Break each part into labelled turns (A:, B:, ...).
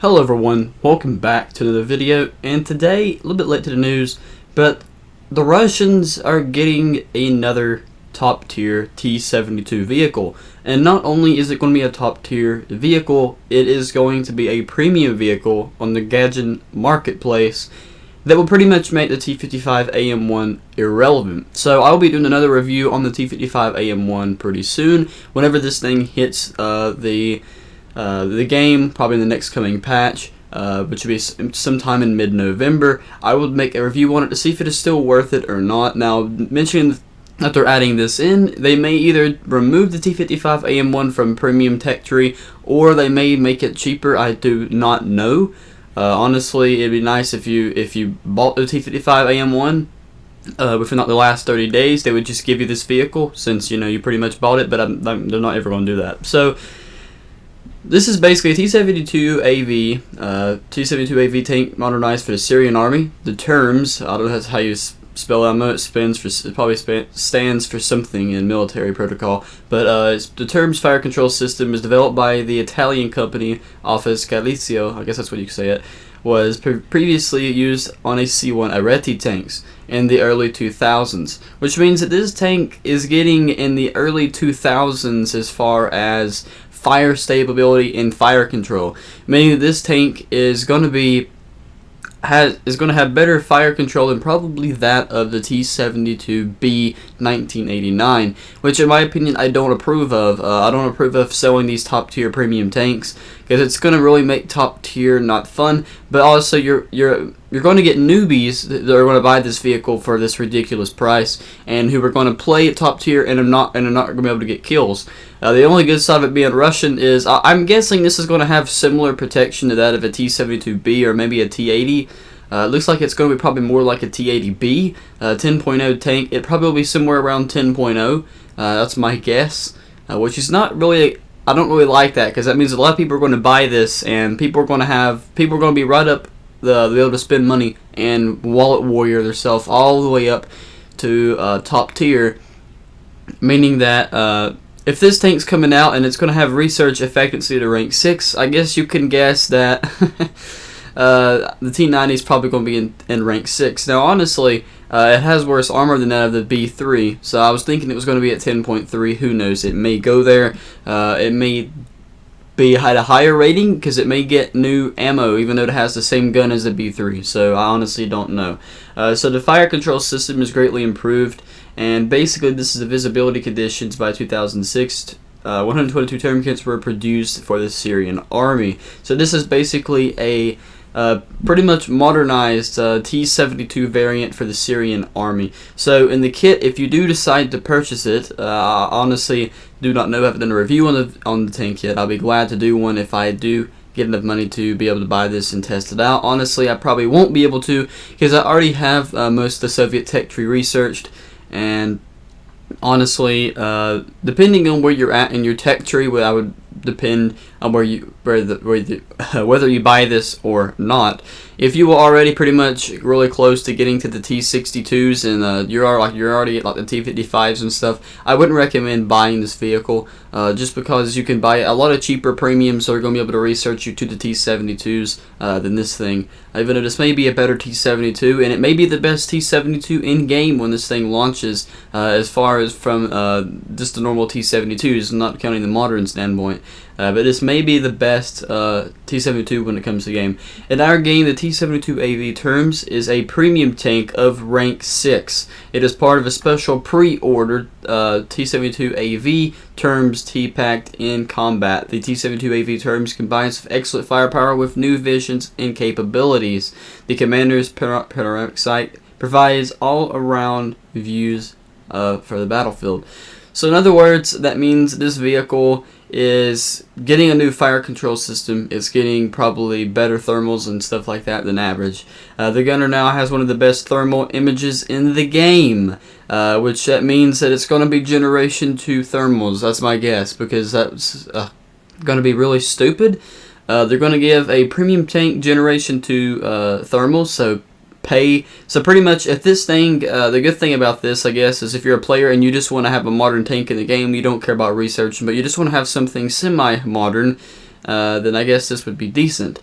A: Hello everyone, welcome back to another video, and today, a little bit late to the news, but the Russians are getting another top tier T-72 vehicle, and not only is it going to be a top tier vehicle, it is going to be a premium vehicle on the Gadget marketplace that will pretty much make the T-55AM1 irrelevant. So I'll be doing another review on the T-55AM1 pretty soon, whenever this thing hits the game, probably in the next coming patch, which will be sometime in mid-November. I will make a review on it to see if it is still worth it or not. Now, mentioning that they're adding this in, they may either remove the T-55AM1 from Premium Tech Tree, or they may make it cheaper. I do not know. Honestly, it'd be nice if you bought the T-55AM1 within not the last 30 days, they would just give you this vehicle, since you pretty much bought it. But they're not ever going to do that. So this is basically a T-72АV, T-72АV tank modernized for the Syrian army. The TURMS, I don't know how you spell it. I know it probably stands for something in military protocol, but the TURMS fire control system is developed by the Italian company Office Galizio, I guess that's what you could say it, was previously used on a C1 Areti tanks in the early 2000s, which means that this tank is getting in the early 2000s as far as fire stability and fire control, meaning that this tank is going to have better fire control than probably that of the T-72B 1989, which in my opinion I don't approve of. I don't approve of selling these top tier premium tanks, because it's going to really make top tier not fun, but also you're going to get newbies that are going to buy this vehicle for this ridiculous price, and who are going to play at top tier and are not going to be able to get kills. The only good side of it being Russian is I'm guessing this is going to have similar protection to that of a T-72B or maybe a T-80. It looks like it's going to be probably more like a T-80B, 10.0 tank. It probably will be somewhere around 10.0. That's my guess, which is not really. I don't really like that, because that means a lot of people are going to buy this, and people are going to be right up be able to spend money and wallet warrior themselves all the way up to top tier, meaning that if this tank's coming out and it's going to have research effectiveness to rank 6, I guess you can guess that the T-90 is probably going to be in rank 6. Now, honestly, it has worse armor than that of the B3, so I was thinking it was going to be at 10.3. Who knows? It may go there. It may be at a higher rating, because it may get new ammo, even though it has the same gun as the B3. So I honestly don't know. So the fire control system is greatly improved, and basically this is the visibility conditions by 2006. 122 term kits were produced for the Syrian army. So this is basically a pretty much modernized T-72 variant for the Syrian army. So in the kit, if you do decide to purchase it, I honestly do not know. I haven't done a review on the tank yet. I'll be glad to do one if I do get enough money to be able to buy this and test it out. Honestly, I probably won't be able to, because I already have most of the Soviet tech tree researched, and honestly, depending on where you're at in your tech tree, I would depend on whether you buy this or not. If you were already pretty much really close to getting to the T-62s, and you're already at like the T-55s and stuff, I wouldn't recommend buying this vehicle, just because you can buy a lot of cheaper premiums that are going to be able to research you to the T-72s than this thing. Even though this may be a better T-72, and it may be the best T-72 in game when this thing launches, as far as from just the normal T-72s, not counting the modern standpoint. But this may be the best T-72 when it comes to game. In our game, the T-72АV TURMS is a premium tank of rank 6. It is part of a special pre-ordered T-72АV TURMS-T packed in combat. The T-72АV TURMS combines excellent firepower with new visions and capabilities. The commander's panoramic sight provides all-around views for the battlefield. So in other words, that means this vehicle is getting a new fire control system. It's getting probably better thermals and stuff like that than average. The gunner now has one of the best thermal images in the game, which that means that it's going to be Generation 2 thermals. That's my guess, because that's going to be really stupid. They're going to give a premium tank Generation 2 thermals, so pretty much if this thing, the good thing about this, I guess, is if you're a player and you just want to have a modern tank in the game, you don't care about research, but you just want to have something semi-modern, then I guess this would be decent.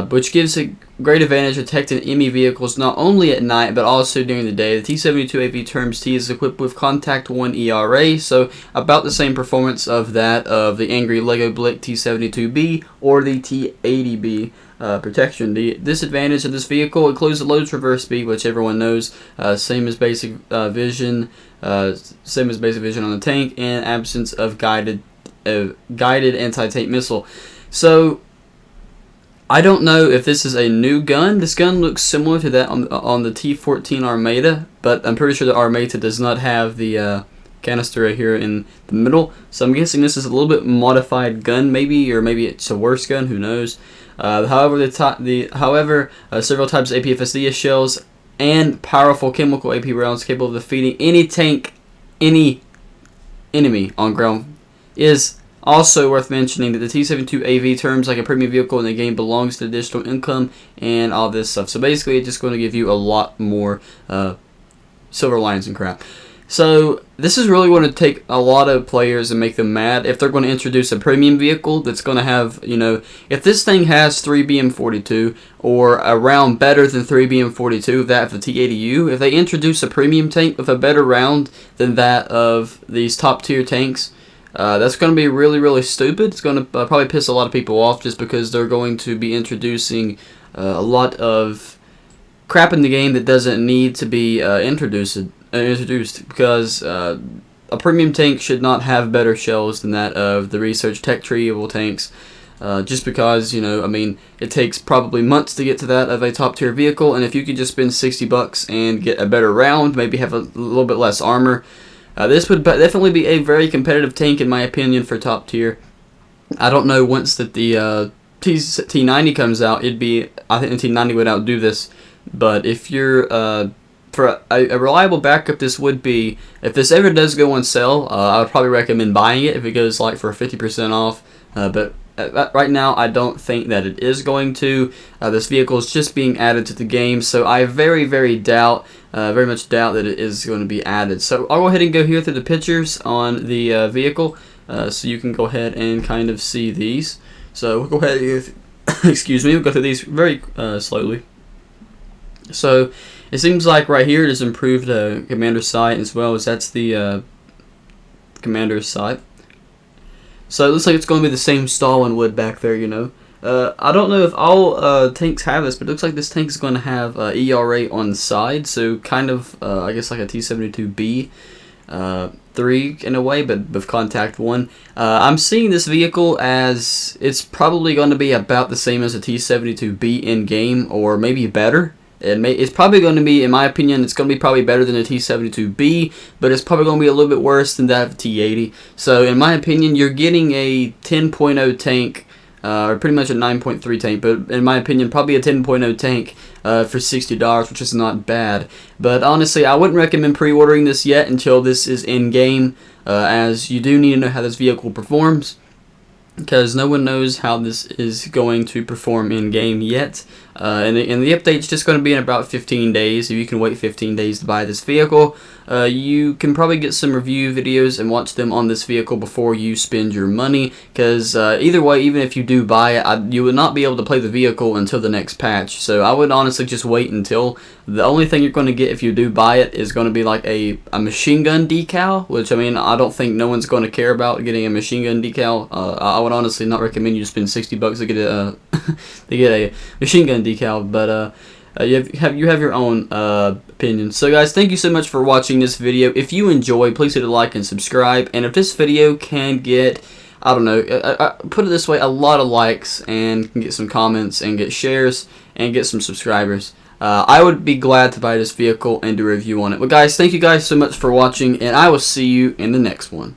A: which gives a great advantage detecting enemy vehicles not only at night but also during the day. The T-72AV TURMS-T is equipped with Contact 1 ERA, so about the same performance of that of the Angry Lego Blick T-72B or the T-80B. Protection. The disadvantage of this vehicle includes the low traverse speed, which everyone knows, same as basic vision, on the tank, and absence of guided anti-tank missile. So I don't know if this is a new gun. This gun looks similar to that on the T-14 Armata, but I'm pretty sure the Armata does not have the canister right here in the middle. So I'm guessing this is a little bit modified gun, maybe, or maybe it's a worse gun. Who knows? However, several types of APFSD shells and powerful chemical AP rounds capable of defeating any tank, any enemy on ground. Is also worth mentioning that the T-72AV terms like a premium vehicle in the game belongs to additional income and all this stuff. So basically, it's just going to give you a lot more silver linings and crap. So this is really going to take a lot of players and make them mad if they're going to introduce a premium vehicle that's going to have, if this thing has 3 BM42 or a round better than 3 BM42 of that of the T-80U, if they introduce a premium tank with a better round than that of these top tier tanks, that's going to be really, really stupid. It's going to probably piss a lot of people off just because they're going to be introducing a lot of crap in the game that doesn't need to be introduced because a premium tank should not have better shells than that of the research tech treeable tanks, just because it takes probably months to get to that of a top tier vehicle, and if you could just spend $60 and get a better round, maybe have a little bit less armor, this would definitely be a very competitive tank in my opinion for top tier. I don't know, once that the T90 comes out, I think the T90 would outdo this, but if you're for a reliable backup, this would be, if this ever does go on sale, I would probably recommend buying it if it goes like for 50% off, but right now I don't think that it is going to. This vehicle is just being added to the game, so I very much doubt that it is going to be added. So I'll go ahead and go here through the pictures on the vehicle, so you can go ahead and kind of see these. So we'll go ahead and we'll go through these very slowly. So it seems like right here it has improved commander's sight as well, as that's the commander's sight. So it looks like it's going to be the same stall and wood back there, I don't know if all tanks have this, but it looks like this tank is going to have ERA on the side, so kind of, I guess, like a T-72B 3 in a way, but with Contact 1. I'm seeing this vehicle as it's probably going to be about the same as a T-72B in-game, or maybe better. It's probably going to be, in my opinion, it's going to be probably better than a T-72B, but it's probably going to be a little bit worse than that of T-80. So, in my opinion, you're getting a 10.0 tank, or pretty much a 9.3 tank, but in my opinion, probably a 10.0 tank for $60, which is not bad. But honestly, I wouldn't recommend pre-ordering this yet until this is in-game, as you do need to know how this vehicle performs, because no one knows how this is going to perform in-game yet. And the update's just going to be in about 15 days. If you can wait 15 days to buy this vehicle, you can probably get some review videos and watch them on this vehicle before you spend your money, because either way, even if you do buy it, you would not be able to play the vehicle until the next patch. So I would honestly just wait until. The only thing you're going to get if you do buy it is going to be like a machine gun decal, which, I mean, I don't think no one's going to care about getting a machine gun decal. I would honestly not recommend you spend $60 to get a machine gun decal, but you have your own opinion. So guys, thank you so much for watching this video. If you enjoy, please hit a like and subscribe, and if this video can get, I don't know, put it this way, a lot of likes, and can get some comments and get shares and get some subscribers, I would be glad to buy this vehicle and do a review on it. But guys, thank you guys so much for watching, and I will see you in the next one.